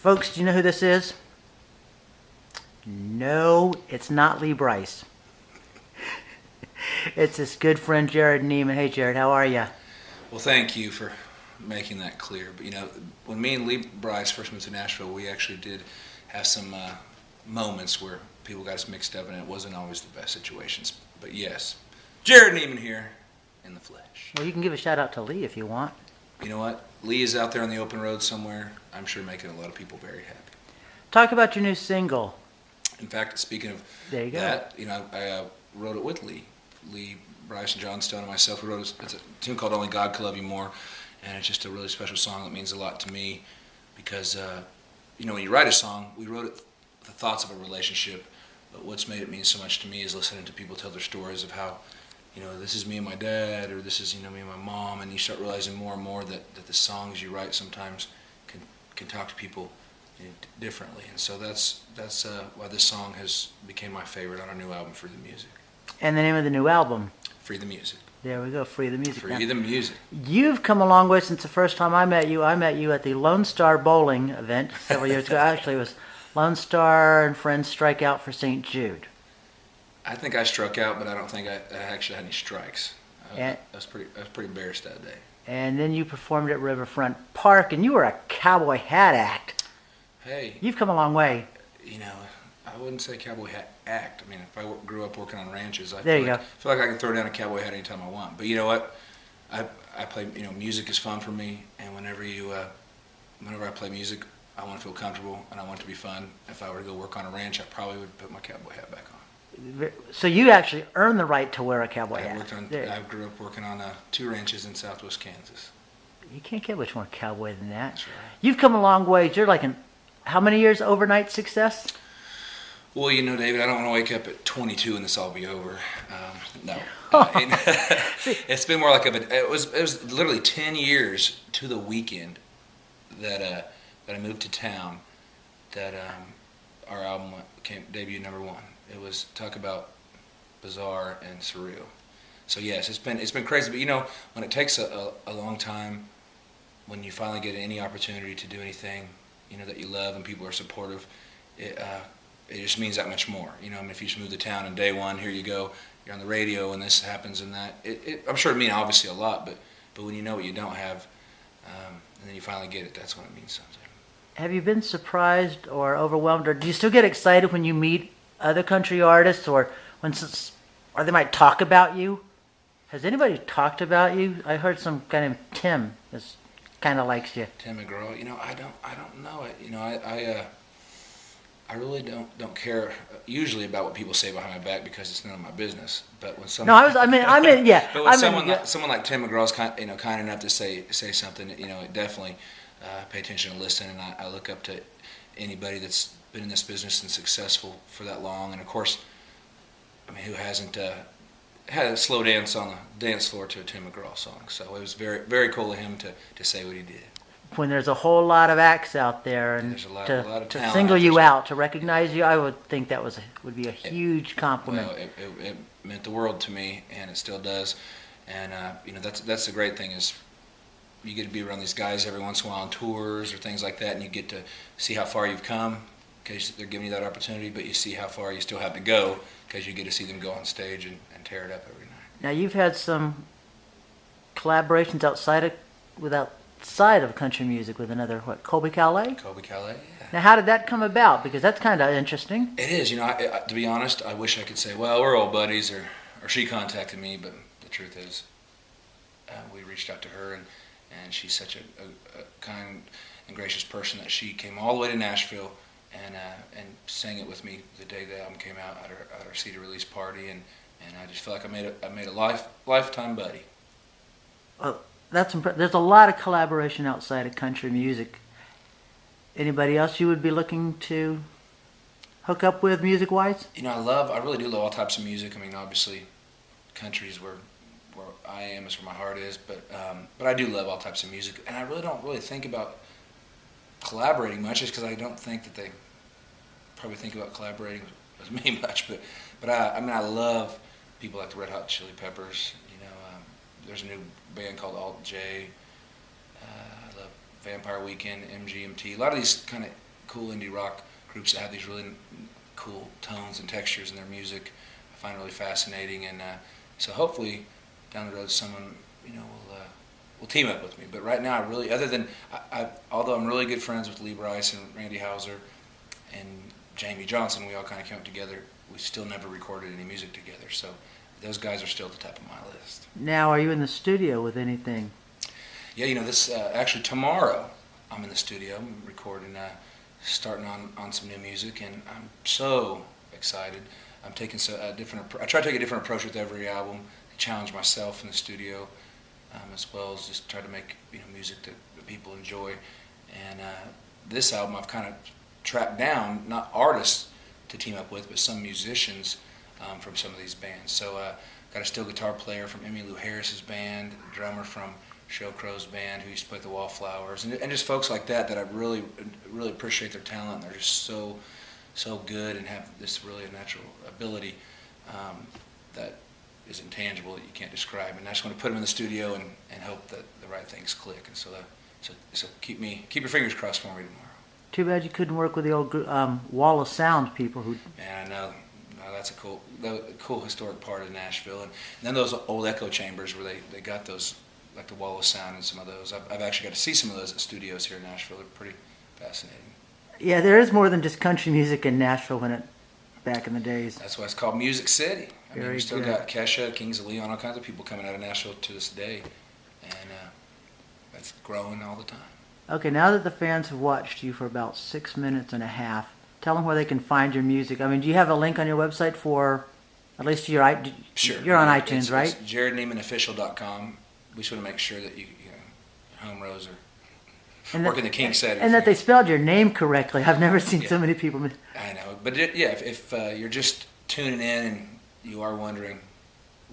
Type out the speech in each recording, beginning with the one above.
Folks, do you know who this is? No, it's not Lee Bryce. It's his good friend Jerrod Niemann. Hey, Jerrod, how are you? Well, thank you for making that clear. But when me and Lee Bryce first moved to Nashville, we actually did have some moments where people got us mixed up, and it wasn't always the best situations. But yes, Jerrod Niemann here in the flesh. Well, you can give a shout out to Lee if you want. You know what? Lee is out there on the open road somewhere. I'm sure making a lot of people very happy. Talk about your new single. In fact, speaking of there you that, I wrote it with Lee. Lee, Bryce, and John Stone and myself. We wrote it's a tune called Only God Could Love You More, and it's just a really special song that means a lot to me because, when you write a song, we wrote it with the thoughts of a relationship, but what's made it mean so much to me is listening to people tell their stories of how, this is me and my dad, or this is, me and my mom, and you start realizing more and more that the songs you write sometimes can talk to people differently, and so that's why this song has became my favorite on our new album, Free the Music. And the name of the new album? Free the Music. There we go, Free the Music. Free the Music. You've come a long way since the first time I met you. I met you at the Lone Star Bowling event several years ago. Actually, it was Lone Star and Friends Strike Out for St. Jude. I think I struck out, but I don't think I actually had any strikes. I was pretty embarrassed that day. And then you performed at Riverfront Park, and you were a cowboy hat act. Hey. You've come a long way. I wouldn't say cowboy hat act. I mean, if I grew up working on ranches, I feel like I can throw down a cowboy hat anytime I want. But you know what? I play, music is fun for me, and whenever I play music, I want to feel comfortable, and I want it to be fun. If I were to go work on a ranch, I probably would put my cowboy hat back on. So you actually earned the right to wear a cowboy hat. I grew up working on 2 ranches in southwest Kansas. You can't get much more cowboy than that. That's right. You've come a long way. You're like how many years overnight success? Well, David, I don't want to wake up at 22 and this all be over. No. It's been more like it was literally 10 years to the weekend that I moved to town that our album debuted #1. It was, talk about bizarre and surreal. So yes, it's been crazy. But when it takes a long time, when you finally get any opportunity to do anything, that you love and people are supportive, it just means that much more. If you just move to town and day one, here you go, you're on the radio and this happens and that. I'm sure it means obviously a lot, but when you know what you don't have, and then you finally get it, that's when it means something. Have you been surprised or overwhelmed, or do you still get excited when you meet other country artists, or they might talk about you? Has anybody talked about you? I heard some guy named Tim is kind of likes you. Tim McGraw. I don't know it. I really don't care usually about what people say behind my back because it's none of my business. But when someone, yeah. But when someone like Tim McGraw's kind enough to say something, it definitely pay attention and listen. And I look up to anybody that's been in this business and successful for that long. And of course, who hasn't had a slow dance on the dance floor to a Tim McGraw song? So it was very, very cool of him to say what he did. When there's a whole lot of acts out there, and to single you out, to recognize you, I would think that would be a huge compliment. Well, it meant the world to me, and it still does. And that's the great thing is you get to be around these guys every once in a while on tours or things like that, and you get to see how far you've come because they're giving you that opportunity, but you see how far you still have to go because you get to see them go on stage and tear it up every night. Now you've had some collaborations outside of country music with another, Colby Calais? Colby Calais, yeah. Now how did that come about? Because that's kind of interesting. It is. To be honest, I wish I could say, well, we're old buddies, or she contacted me, but the truth is we reached out to her, and she's such a kind and gracious person that she came all the way to Nashville and sang it with me the day the album came out at our CD release party, and I just feel like I made a lifetime buddy. Well, there's a lot of collaboration outside of country music. Anybody else you would be looking to hook up with music-wise? I really do love all types of music. Obviously, country's where I am, is where my heart is, but I do love all types of music, and I really don't think about collaborating much, just because I don't think that they probably think about collaborating with me much, but I love people like the Red Hot Chili Peppers. There's a new band called Alt J. I love Vampire Weekend, MGMT. A lot of these kind of cool indie rock groups that have these really cool tones and textures in their music. I find really fascinating, and so hopefully down the road someone will team up with me. But right now, I really, other than although I'm really good friends with Lee Brice and Randy Hauser and Jamie Johnson, we all kind of came up together. We still never recorded any music together, so those guys are still at the top of my list. Now, are you in the studio with anything? Yeah, this actually tomorrow I'm in the studio. I'm recording, starting on some new music, and I'm so excited. I'm taking I try to take a different approach with every album, challenge myself in the studio, as well as just try to make music that people enjoy. And this album I've kind of tracked down, not artists to team up with, but some musicians from some of these bands. So got a steel guitar player from Emmylou Harris's band, a drummer from Sheryl Crow's band who used to play at the Wallflowers, and just folks like that I really appreciate their talent. And they're just so good and have this really natural ability that is intangible that you can't describe. And I just want to put them in the studio and hope that the right things click. And so keep your fingers crossed for me tomorrow. Too bad you couldn't work with the old Wall of Sound people who. Man, I know. No, that's a cool historic part of Nashville. And then those old echo chambers where they got those, like the Wall of Sound and some of those. I've actually got to see some of those at studios here in Nashville. They're pretty fascinating. Yeah, there is more than just country music in Nashville back in the days. That's why it's called Music City. I mean, we still good. got Kesha, Kings of Leon, all kinds of people coming out of Nashville to this day. And that's growing all the time. Okay, now that the fans have watched you for about 6 minutes and a half, tell them where they can find your music. I mean, do you have a link on your website for, at least your Sure. You're on iTunes, right? It's JerrodNiemannOfficial.com. We just want to make sure that home rows are working the king set. And that they spelled your name correctly. I've never seen so many people. I know, but if you're just tuning in and you are wondering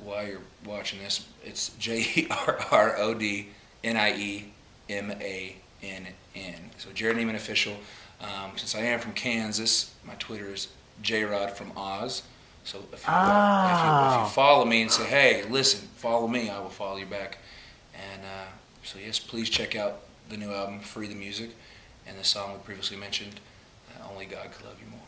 why you're watching this, it's JerrodNiemannN. So Jerrod Niemann Official. Since I am from Kansas, my Twitter is JRod from Oz. So if you follow me and say, hey, listen, follow me, I will follow you back. And so yes, please check out the new album, Free the Music, and the song we previously mentioned, Only God Could Love You More.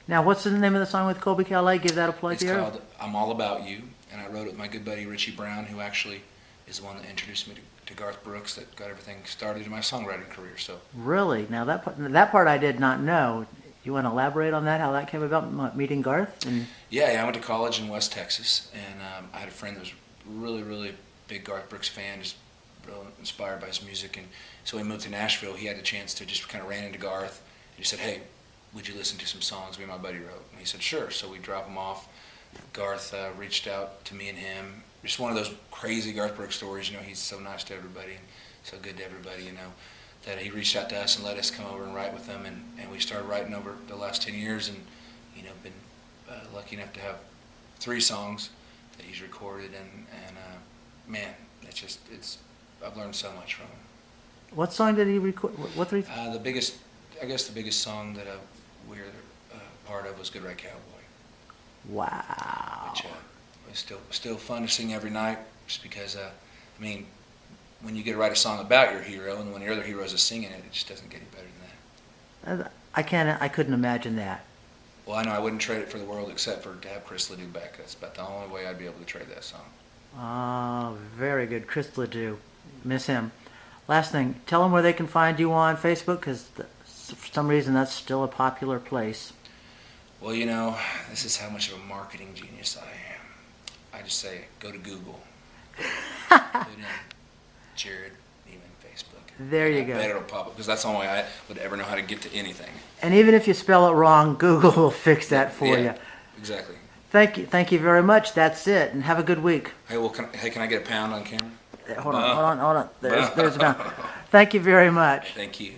Now, what's the name of the song with Colby Calais? Give that a plug here. It's called I'm All About You, and I wrote it with my good buddy Richie Brown, who actually is the one that introduced me to Garth Brooks, that got everything started in my songwriting career. So really, now that part I did not know. You want to elaborate on that? How that came about, meeting Garth? Yeah, I went to college in West Texas, and I had a friend that was really big Garth Brooks fan, just real inspired by his music, and so we moved to Nashville. He had a chance to just kind of ran into Garth, and he said, "Hey, would you listen to some songs me and my buddy wrote?" And he said, "Sure." So we dropped him off. Garth reached out to me and him. Just one of those crazy Garth Brooks stories. He's so nice to everybody and so good to everybody. That he reached out to us and let us come over and write with them, and we started writing over the last 10 years, and been lucky enough to have 3 songs that he's recorded, and man, I've learned so much from him. What song did he record? What 3? The biggest song that we're part of was Good Right Cowboy. Wow. Which was still fun to sing every night, just because when you get to write a song about your hero, and when your other heroes are singing it, it just doesn't get any better than that. I couldn't imagine that. Well, I know I wouldn't trade it for the world, except for to have Chris Ledoux back. That's about the only way I'd be able to trade that song. Oh, very good. Chris Ledoux. Miss him. Last thing, tell them where they can find you on Facebook, because for some reason that's still a popular place. Well, this is how much of a marketing genius I am. I just say, go to Google. Put in Jerrod Niemann Facebook. There you go. I bet it'll pop up, because that's the only way I would ever know how to get to anything. And even if you spell it wrong, Google will fix that for you. Exactly. Thank you very much. That's it, and have a good week. Hey, well, can I get a pound on camera? Hold on. There's a pound. Thank you very much. Thank you.